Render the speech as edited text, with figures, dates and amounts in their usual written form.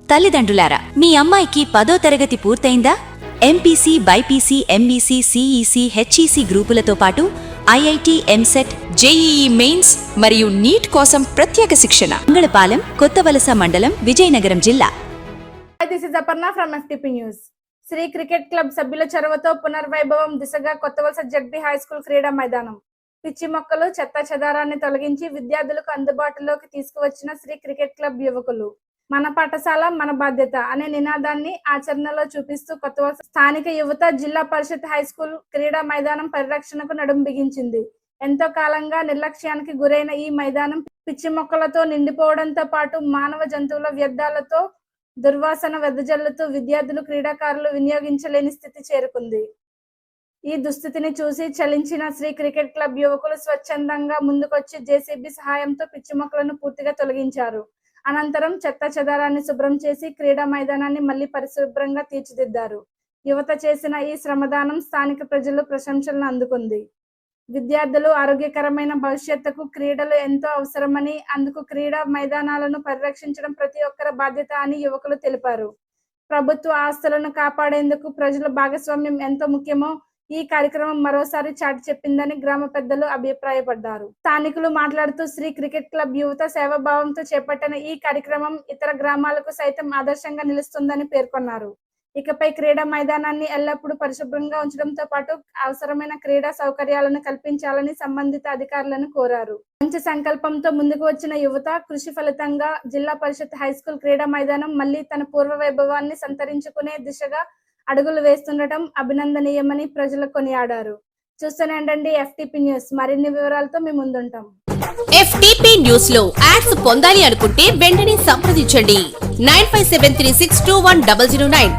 తల్లిదండ్రులారా, మీ అమ్మాయికి 10వ తరగతి పూర్తయిందా? MPC, BiPC, MEC, CEC, HEC గ్రూపులతో పాటు ఐఐటి, ఎంసెట్, జేఈఈ మెయిన్స్ మరియు నీట్ కోసం ప్రత్యేక శిక్షణ. మంగళపాలెం, కొత్తవలస మండలం, విజయనగరం జిల్లా. This is Aparna from FTP News. Sri cricket club సభ్యుల చొరవతో పునర్వైభవం దిశగా కొత్తవలస జడ్పీ హై స్కూల్ క్రీడా మైదానం. పిచ్చి మొక్కలు, చెత్త చెదారాన్ని తొలగించి విద్యార్థులకు అందుబాటులోకి తీసుకువచ్చిన శ్రీ క్రికెట్ క్లబ్ యువకులు. మన పాఠశాల మన బాధ్యత అనే నినాదాన్ని ఆచరణలో చూపిస్తూ కొత్తవలస స్థానిక యువత జిల్లా పరిషత్ హై స్కూల్ క్రీడా మైదానం పరిరక్షణకు నడుం బిగించింది. ఎంతో కాలంగా నిర్లక్ష్యానికి గురైన ఈ మైదానం పిచ్చి మొక్కలతో నిండిపోవడంతో పాటు మానవ జంతువుల వ్యర్థాలతో దుర్వాసన వెదజల్లుతూ విద్యార్థులు, క్రీడాకారులు వినియోగించలేని స్థితి చేరుకుంది. ఈ దుస్థితిని చూసి చలించిన శ్రీ క్రికెట్ క్లబ్ యువకులు స్వచ్ఛందంగా ముందుకొచ్చి జేసీబీ సహాయంతో పిచ్చి మొక్కలను పూర్తిగా తొలగించారు. అనంతరం చెత్త చెదారాన్ని శుభ్రం చేసి క్రీడా మైదానాన్ని మళ్లీ పరిశుభ్రంగా తీర్చిదిద్దారు. యువత చేసిన ఈ శ్రమదానం స్థానిక ప్రజలు ప్రశంసలను అందుకుంది. విద్యార్థులు ఆరోగ్యకరమైన భవిష్యత్తుకు క్రీడలు ఎంతో అవసరమని, అందుకు క్రీడా మైదానాలను పరిరక్షించడం ప్రతి ఒక్కరి బాధ్యత అని యువకులు తెలిపారు. ప్రభుత్వ ఆస్తులను కాపాడేందుకు ప్రజల భాగస్వామ్యం ఎంతో ముఖ్యమో ఈ కార్యక్రమం మరోసారి చాటి చెప్పిందని గ్రామ పెద్దలు అభిప్రాయపడ్డారు. స్థానికులు మాట్లాడుతూ శ్రీ క్రికెట్ క్లబ్ యువత సేవాభావంతో చేపట్టిన ఈ కార్యక్రమం ఇతర గ్రామాలకు సైతం ఆదర్శంగా నిలుస్తుందని పేర్కొన్నారు. ఇకపై క్రీడా మైదానాన్ని ఎల్లప్పుడూ పరిశుభ్రంగా ఉంచడంతో పాటు అవసరమైన క్రీడా సౌకర్యాలను కల్పించాలని సంబంధిత అధికారులను కోరారు. మంచి సంకల్పంతో ముందుకు వచ్చిన యువత కృషి ఫలితంగా జిల్లా పరిషత్ హై స్కూల్ క్రీడా మైదానం మళ్లీ తన పూర్వ వైభవాన్ని సంతరించుకునే దిశగా అడుగులు వేస్తుండటం అభినందనీయమని ప్రజలు కొనియాడారు. చూస్తూనే ఉండండి FTP న్యూస్. మరిన్ని వివరాలతో మీ ముందుంటాం. FTP న్యూస్ లో యాడ్స్ పొందాలి అనుకుంటే వెంటనే సంప్రదించండి 9573621009.